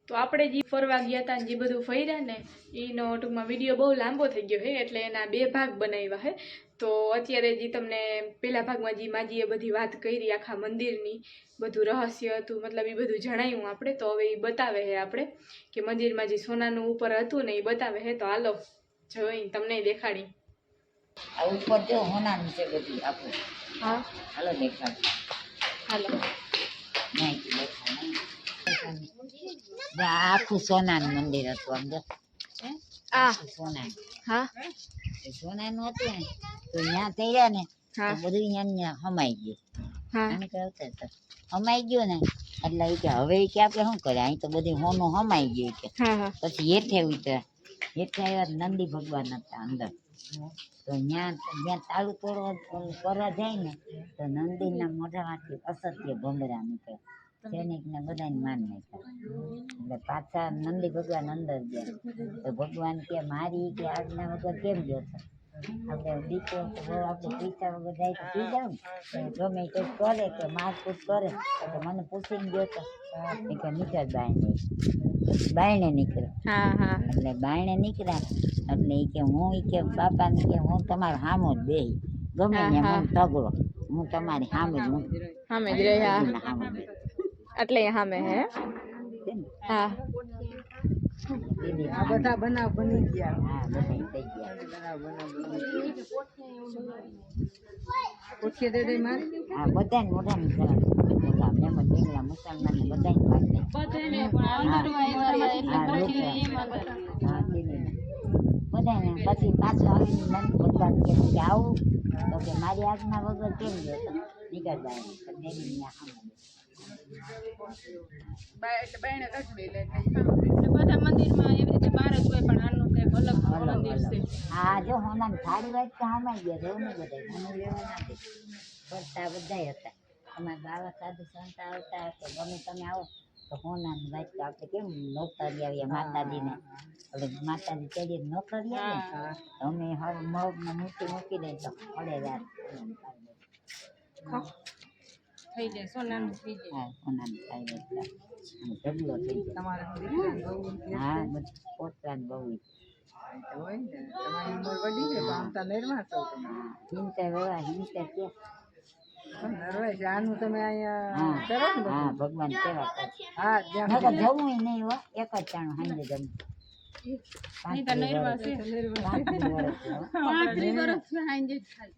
તો આપણે જે ફરવા ગયા હતા જે બધું ફર્યા ને એનો ટૂંકમાં વિડીયો બહુ લાંબો થઈ ગયો છે, એટલે એના 2 ભાગ બનાવ્યા છે. તો અત્યારે જે તમને પહેલા ભાગમાં જે માજીએ બધી વાત કરી આખા મંદિરની, બધું રહસ્ય હતું, મતલબ એ બધું જણાવ્યું આપણે. તો હવે એ બતાવે છે આપણે કે મંદિરમાં જે સોનાનું ઉપર હતું ને એ બતાવે છે. તો હાલો જોઈ તમને દેખાડી. આ ઉપર જો હોનાનું છે બધું આપણું. હા હાલો દેખાડ. હાલો આખું સોનાનું મંદિર હતું. આમ જો આ સોનાનું. હા સોનાનું હતું ને તો ત્યાં થયા ને હા તો બધું અહીંયા હમાઈ ગયું. હા આને કહેતા હતા હમાઈ ગયું ને એટલે એ કે હવે કે આપણે શું કરે, અહીં તો બધું હોનું હમાઈ ગયું કે. હા હા પછી હેઠે ઉતર્યા. હેઠે આવ્યા નંદી ભગવાન હતા અંદર. તો ત્યાં તાળું તોડવા કરવા જાય ને તો નંદીના મોઢામાંથી અસત્ય ભમરા નીકળે. સૈનિક ને બધાને માન નાખ્યા. એટલે પાછા નંદી ભગવાન અંદર ગયા તો ભગવાન કે મારી કે આજ્ઞા વગર કેમ ગયો છો? આપણે દીકરો આપણે પૈસા વગર જાય તો પી જાવ ને, ગમે તે કરે કે મારકૂટ કરે તો મને પૂછીને ગયો તો કે નીકળ બાયણે નીકળ્યો. હા હા એટલે બાયણે નીકળ્યા એટલે એ કે હું કે બાપાને કે હું તમારા સામો જ બેહી ગમે ને મને તગડો હું તમારી સામે જ હું સામે જ રહ્યા. એટલે સામે હે. હા આ બધા બનાવ બની ગયા. હા બધા થઈ ગયા. હા બધાને મોઢા મોઢા મેમન ઢીંગલા મુસલમાન બધાને બધાને પછી પાછું આવીને મન ભગવાન કે આવું તો કે મારી આજ્ઞા વગર કેમ ગયો તો નીકળ જાય બધા મંદિરમાં એવી રીતે બહાર જ હોય, પણ આનું કંઈક અલગ મંદિર છે. હા જો હોના થાળી વાત તો હમાઈ ગયા રહેવું ને બધા મને લેવા ના દે ફરતા બધા હતા. અમારા બાવા સાધુ સંત આવતા તો ગમે તમે આવો તો હોનાની વાત તો આપણે કેમ નોકરી આવીએ માતાજીને એટલે માતાજી ચડીએ નોકરી આવે ને અમે હવે મગમાં મૂકી દઈએ તો પડે રાત થઈ જાય સોનાનું થઈ જાય. હા સોનાનું થાય એટલે ઢગલો થઈ જાય. હા બધું પોતાને બહુ ભગવાન કેવા જવું નહીં હો એક જ ટાણું હાંજે જવું.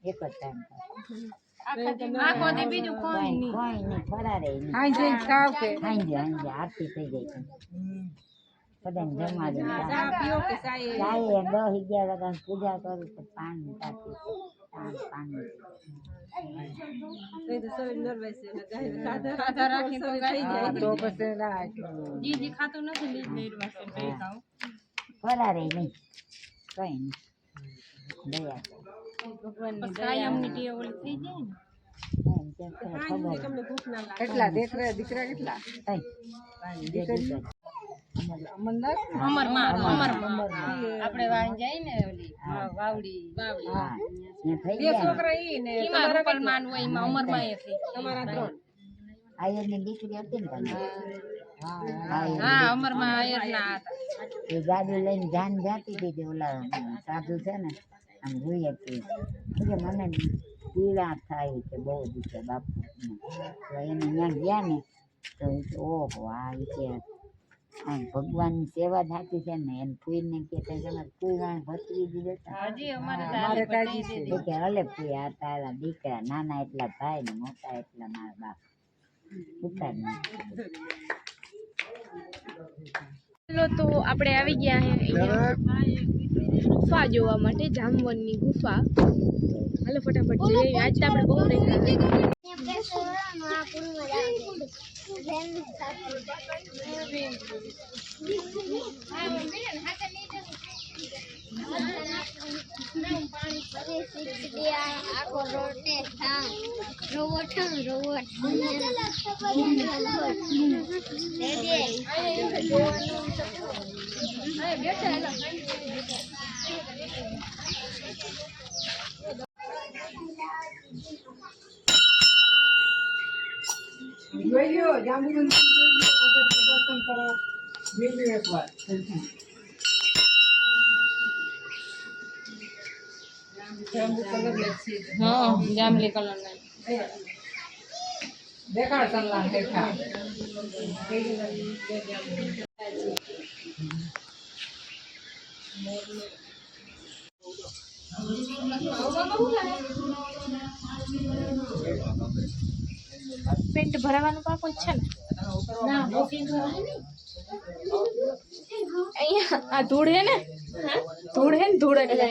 એક જ ટાઈમ બીજું કોઈ નહીં. કોઈ નહીં ફરારે હાંજે હાંજે આરતી થઈ જાય બધાને જમવા દે. ચાય 10-11 વાગ્યા પૂજા કરું તો પાણી ટાંકી પાણી ફરારે નહીં કઈ નહીં દયા કેટલા દીકરા કેટલા આપણે વાંઈ જાય ને વાવડી છોકરા ઈ ને માન હોય એમાં અમરમાં એ થઈ તમારા 3 આયરની દીકરી હતી ને હા અમરમાં આયર ના હતા. એ ગાડી લઈને જાન જાતી હતી ઓલા સાધુ છે ને આમ જોઈએ કે મને પીડા થાય કે બહુ દુખે બાપુ. તો એને ત્યાં ગયા ને તો ઓહો આ કે ભગવાનની સેવા થાતી છે ને એને ફૂઈને કે તમે ફૂઈ ભતરી દીધે કે હલે ફૂઈ આ તારા દીકરા નાના એટલા ભાઈ ને મોટા એટલા મારા બાપ ઉતાર. તો આપણે આવી ગયા ગુફા જોવા માટે, જામવનની ગુફા. હાલો ફટાફટ જઈએ. આજ તો આપણે બહુ હા જાંબલી કલર ના પેન્ટ ભરાવાનું પાકો જ છે ને અહીંયા આ ધૂળ હે ને ધૂળ એટલે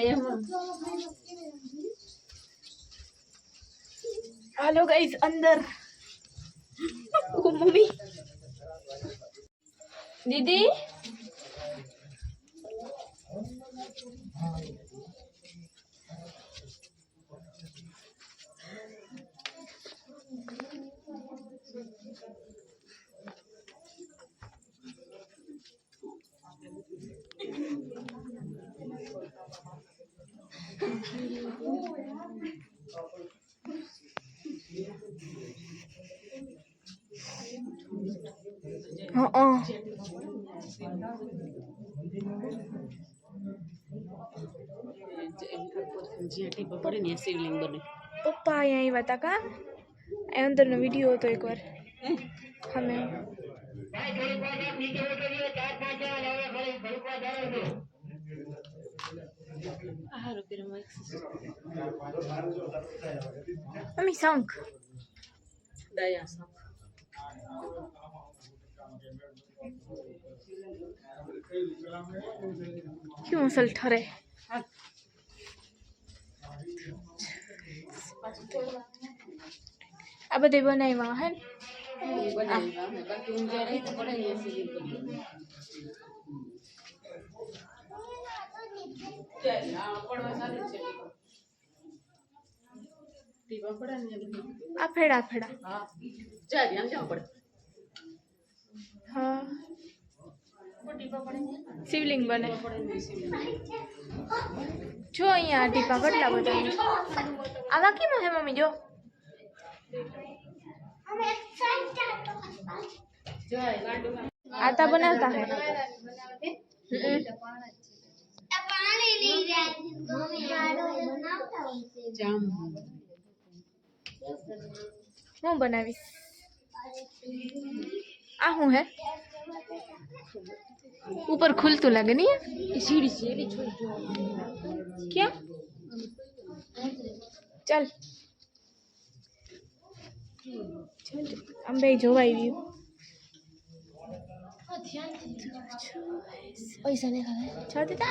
હાલો ગાઈસ અંદર ઓ મમ્મી દીદી પપ્પા અહીંયા આવ્યા હતા કા એ અંદરનો વિડીયો હતો એકવાર અમે મમ્મી શંખ क्यों असल ठरे आ बधे बनाव्या है आ फेड़ा फेड़ा हाँ शिवलिंग बने जो अँ टीपा कटला बधा आवा केम है मम्मी जो आता बनाता है હું બનાવીશ આ હું હે ऊपर खुलतू लगे नहीं सीढ़ी से क्या चल अंबे जोवाई व्यू पैसा नहीं खाए छोड़ देता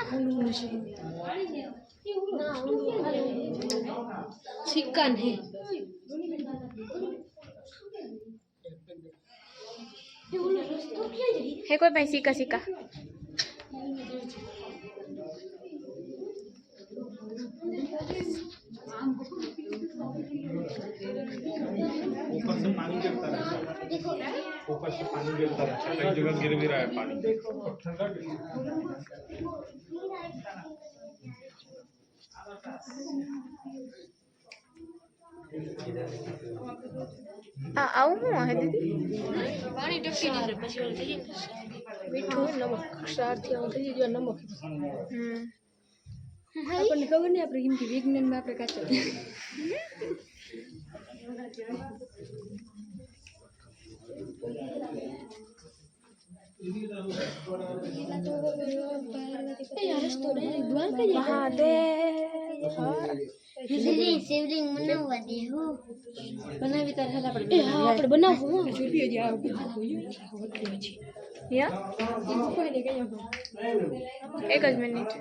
चिकन है है कोई भाई सीका सीका ऊपर से पानी गिरता रहता है ऊपर से पानी गिरता रहता है कई जगह गिर भी रहा है पानी આવું હે દીદી પાણી ટપકી જશે પછી ઓલું થઈ જશે મીઠું નમક ક્ષારથી આવું થઈ ગયું નમક આપણને ખબર નહીં આપણે કેમ કે વિજ્ઞાનમાં આપણે કાચા शिवलिंग बनावा दे हो બનાવી તારે હાલ આપણે આપણે બનાવવું રૂપિયો જ આવે યા એક જ મિનિટ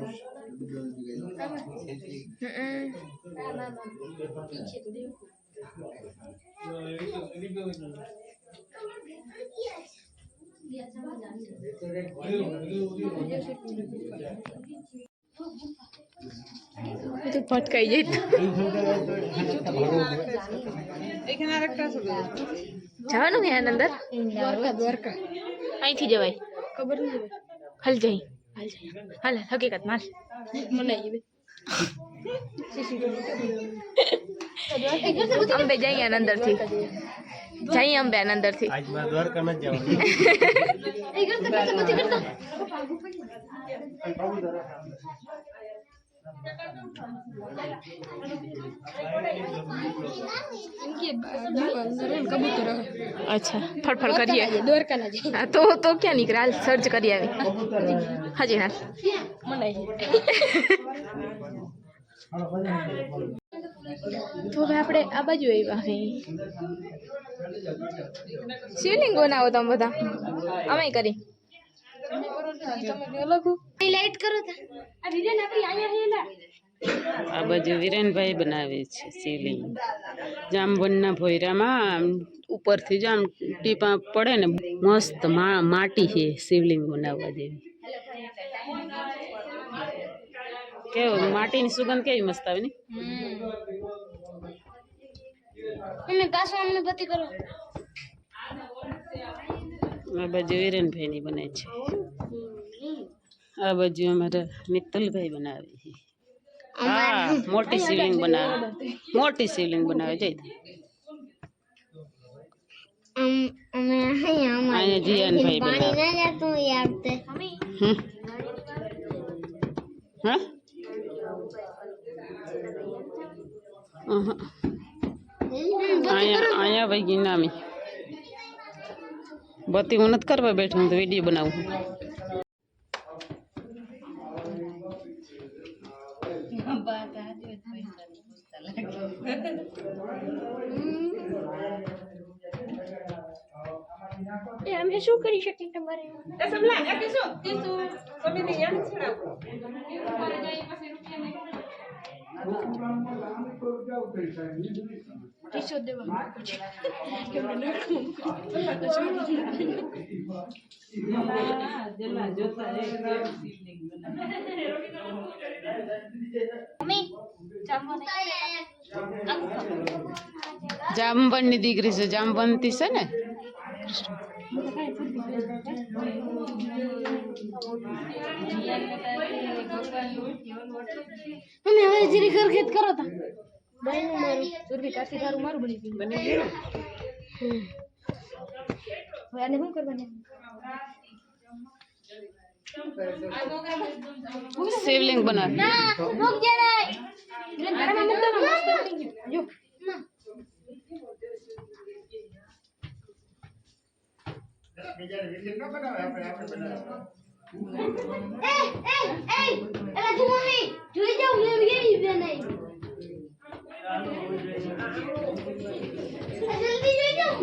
तो भटकाई जाए જવાનું હે અંદર દ્વારકા અહીંથી જવાય ખબર નહીં હાલ જઈ હાલ હકીકત માલ મને અંબે જઈએ અંદરથી જઈએ અંબે અંદરથી આજ મારે દ્વારકા ન જવાનું. અચ્છા ફટફટ કરીએ હા તો ક્યાં નીકળે હાલ સર્ચ કરી આવી હજી હાલ તો હવે આપણે આ બાજુ આવ્યા હે શિવલિંગ બનાવો તમે બધા અમે કરી લાઈટ કરો તા આ બાજુ વિરેનભાઈ બનાવે છે શિવલિંગ જામવનના ભોયરામાં ઉપરથી જામ ટીપા પડે ને મસ્ત માટી છે શિવલિંગ બનાવવા જેવી કેવું માટીની સુગંધ કેવી મસ્ત આવે ને અમે કાસો અમને બતી કરો આ બાજુ વિરેનભાઈની બને છે આ બાજુ અમારા મિત્તલભાઈ બનાવે છે હા મોટી શિવલિંગ બનાવે જઈ અમે અહીંયા જીયાનભાઈ પાણી બનાવે ના જાતું યાર તે હા અહીંયા ભાઈ ગિનામી બત્તી હું નથી કરવા બેઠું હું તો વિડીયો બનાવું અમે શું કરી શકીએ તમારે જામવનની દીકરી છે જામવંતી છે ને અમે હવે જરી ખરખેત કરો તા બહેનું મારું સુરભી કાથી તારું મારું બની ગયું બની ગયું હવે આને શું કરવાનું શિવલિંગ બનાવે ના રોક જરા ઘરમાં મૂક દો જો એલા તું મમ્મી જોઈ જાવ મે કેવી બનાવી જલ્દી જોઈ જાવ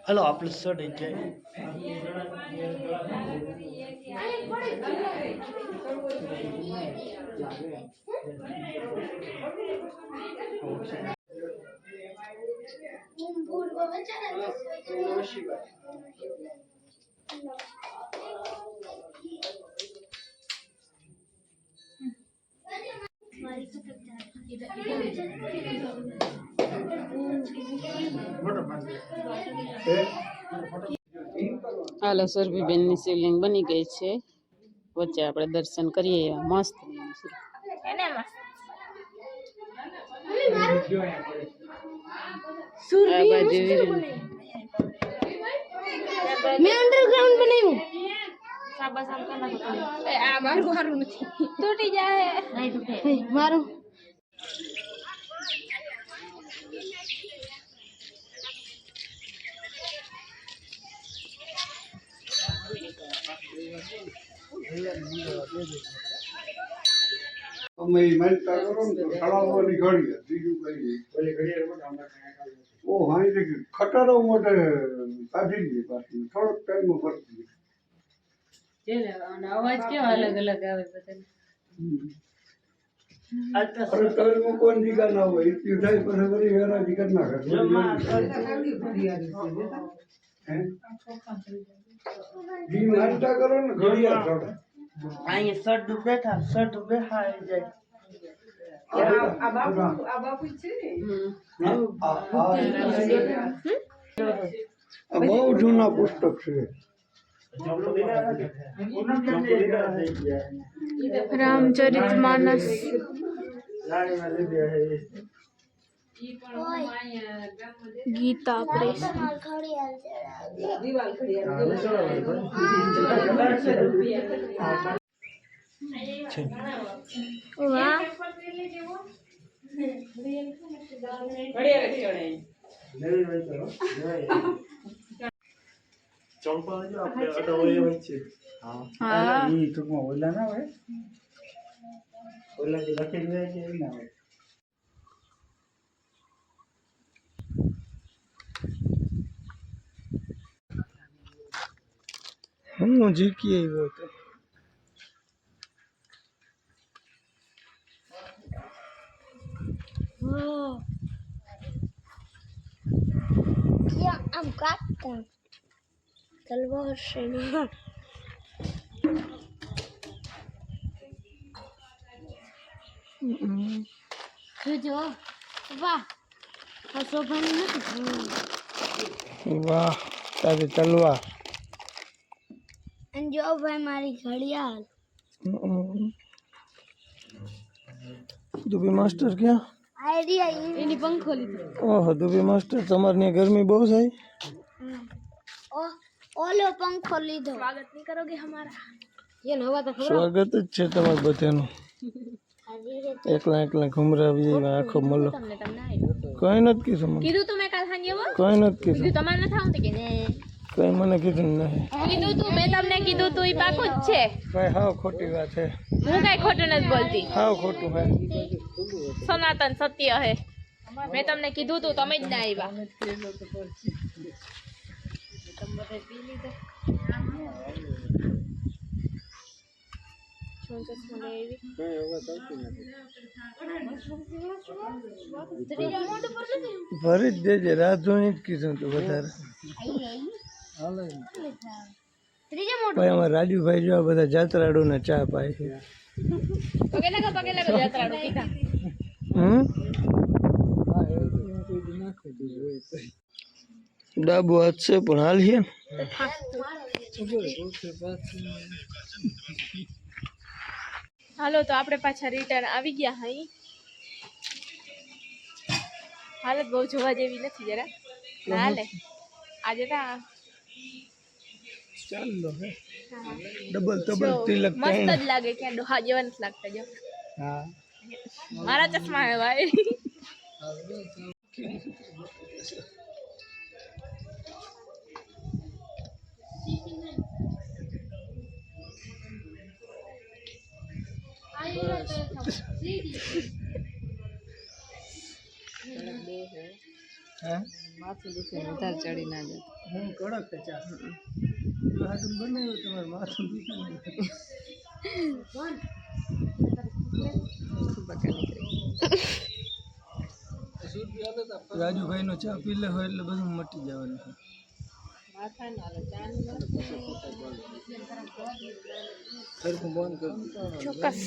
હલો આપણે સડી જાય હાલો સુરભીબેનની શિવલિંગ બની ગઈ છે વચ્ચે આપણે દર્શન કરીએ મસ્ત આ બાજુ મેં અંડરગ્રાઉન્ડ બનાવ્યું આ મારું સારું નથી તૂટી જાય મારું અમે માનતા કરો ને તો તળાવવાની ઘડીએ બીજું કઈ ઓ હાઈ કે ખટારો માટે કાઢી દઈએ પાછી થોડોક ટાઈમમાં ફરતી અવાજ કેવો અલગ અલગ આવે બધા અરે તલ મૂકવાની જીગા ના હોય એટલી થાય પછી વળી વેરાજી કરી નાખે હે જી માનતા કરો ને ઘડિયાળ ચડે અહીંયા સડ બેઠા આવી જાય આ બહુ જૂના પુસ્તક છે રામચરિતમાનસ ગીતા પ્રેસ વાહ ચંપા જો આપણે અડવાય હોય છે હા ઈ ટૂંકમાં ઓલા ના હોય ઓલા જે લખેલું હોય છે એ ના હોય હું જીકી આવ્યો હતો ક્યાં આમ કાટતા તલવાર છે જો વાહ આ શોભાની નથી વાહ તારી તલવાર અને જો ભાઈ મારી ઘડિયાળ દુબી માસ્ટર ક્યાં આઈડિયા એની પંખો લીધો ઓહો દુબી માસ્ટર તમારે ત્યાં ગરમી બહુ થાય ઓલો પંખો લીધો સ્વાગત નહીં કરોગે હમારા ये नवा तो સ્વાગત જ છે તમારે બધાનું એકલા એકલા ઘુમરાવી આખો મલો કઈ નથી કીધું મને કીધું તું મેં કાલ સાંજે કઈ નથી કીધું તમારે નથી આવતું કે ને કઈ મને કીધું નહીં કીધું તું મેં તમને કીધું તું ઈ પાકું જ છે કઈ હાવ ખોટી વાત છે હું કઈ ખોટું નથી બોલતી હાવ ખોટું હે સનાતન સત્ય હે મેં તમને કીધું તું તમે જ ના આવ્યા ભરી જ દેજે રાત જોઈને જ કીધું તું વધારે ભાઈ અમારે રાજુભાઈ જો આ બધા જાત્રાળુને ચા પાય છે પગે લાગો જાત્રાડું કીધા ડાબો હાથ છે પણ હાલ છે હાલો તો આપણે પાછા રિટર્ન આવી ગયા હઈ હાલત બહુ જોવા જેવી નથી જરા ના હાલે આજે તા ચાલો હે ડબલ ડબલ તિલક મસ્ત જ લાગે કે ડોહા જેવા નથી લાગતા જો હા મારા ચશ્મા હે ભાઈ હા માથું દુખે વધારે ચડી ના જાય હું કડક ચા હાથું બનાવ્યું તમારે માથું દુખે રાજુભાઈ નો ચા પી લે હોય એટલે બધું મટી જવાનું છે સરખું બંધ કર ચોક્કસ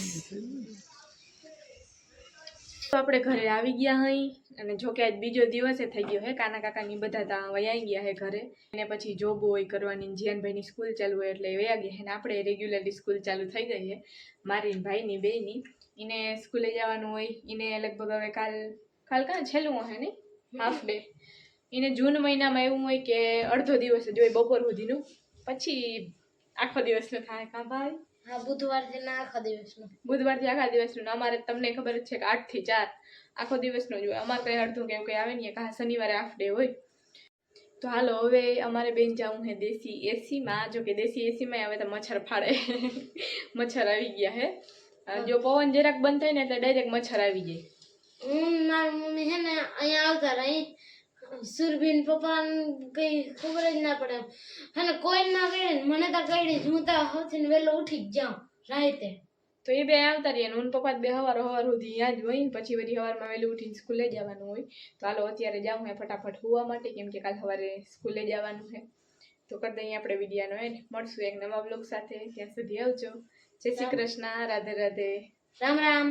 તો આપણે ઘરે આવી ગયા હઈ અને જો કે આજ બીજો દિવસે થઈ ગયો હે કાના કાકાની બધા ત્યાં વયાઈ ગયા હે ઘરે અને પછી જોબ હોય કરવાની જીયાનભાઈની સ્કૂલ ચાલુ હોય એટલે વયા ગયા હે ને આપણે રેગ્યુલરલી સ્કૂલ ચાલુ થઈ ગઈ છે મારી ભાઈની બેની એને સ્કૂલે જવાનું હોય એને લગભગ હવે કાલ કાં છેલ્લું હે ને હાફ ડે એને જૂન મહિનામાં એવું હોય કે અડધો દિવસ જ હોય બપોર સુધીનું પછી આખો દિવસનું થાય કાં ભાઈ હા બુધવારથી ના આખા દિવસનું બુધવારથી આખા દિવસનું ને અમારે તમને ખબર જ છે કે 8 થી 4 આખો દિવસનો જ હોય અમારે કંઈ અડધું કે એવું કંઈ આવે નહીં કાં શનિવારે હાફ ડે હોય તો હાલો હવે અમારે બેન જાવું હે દેશી એસીમાં જો કે દેશી એસીમાં હવે તો મચ્છર ફાડે મચ્છર આવી ગયા હે જો પવન જરાક બંધ થાય ને એટલે ડાયરેક્ટ મચ્છર આવી જાય મારી મમ્મી હે ને અહીંયા આવતા રહી સુરભીન પપ્પા કઈ ખબર જ ના પડે હે ને કોઈ ના કઈ મને તો કઈ હું તો સૌથી વહેલો ઉઠી જ જાઉં રાતે તો એ બે આવતા રહીએ હું પપ્પા બે સવાર સુધી ત્યાં જ હોય પછી વળી સવારમાં વહેલું ઉઠીને સ્કૂલે જવાનું હોય તો હાલો અત્યારે જાઉં હે ફટાફટ હોવા માટે કેમ કે કાલ સવારે સ્કૂલે જવાનું છે તો કરી દઈએ આપણે વિડીયાનો એન્ડ મળશું એક નવા બ્લોગ સાથે ત્યાં સુધી આવજો જય શ્રી કૃષ્ણ રાધે રાધે રામ રામ.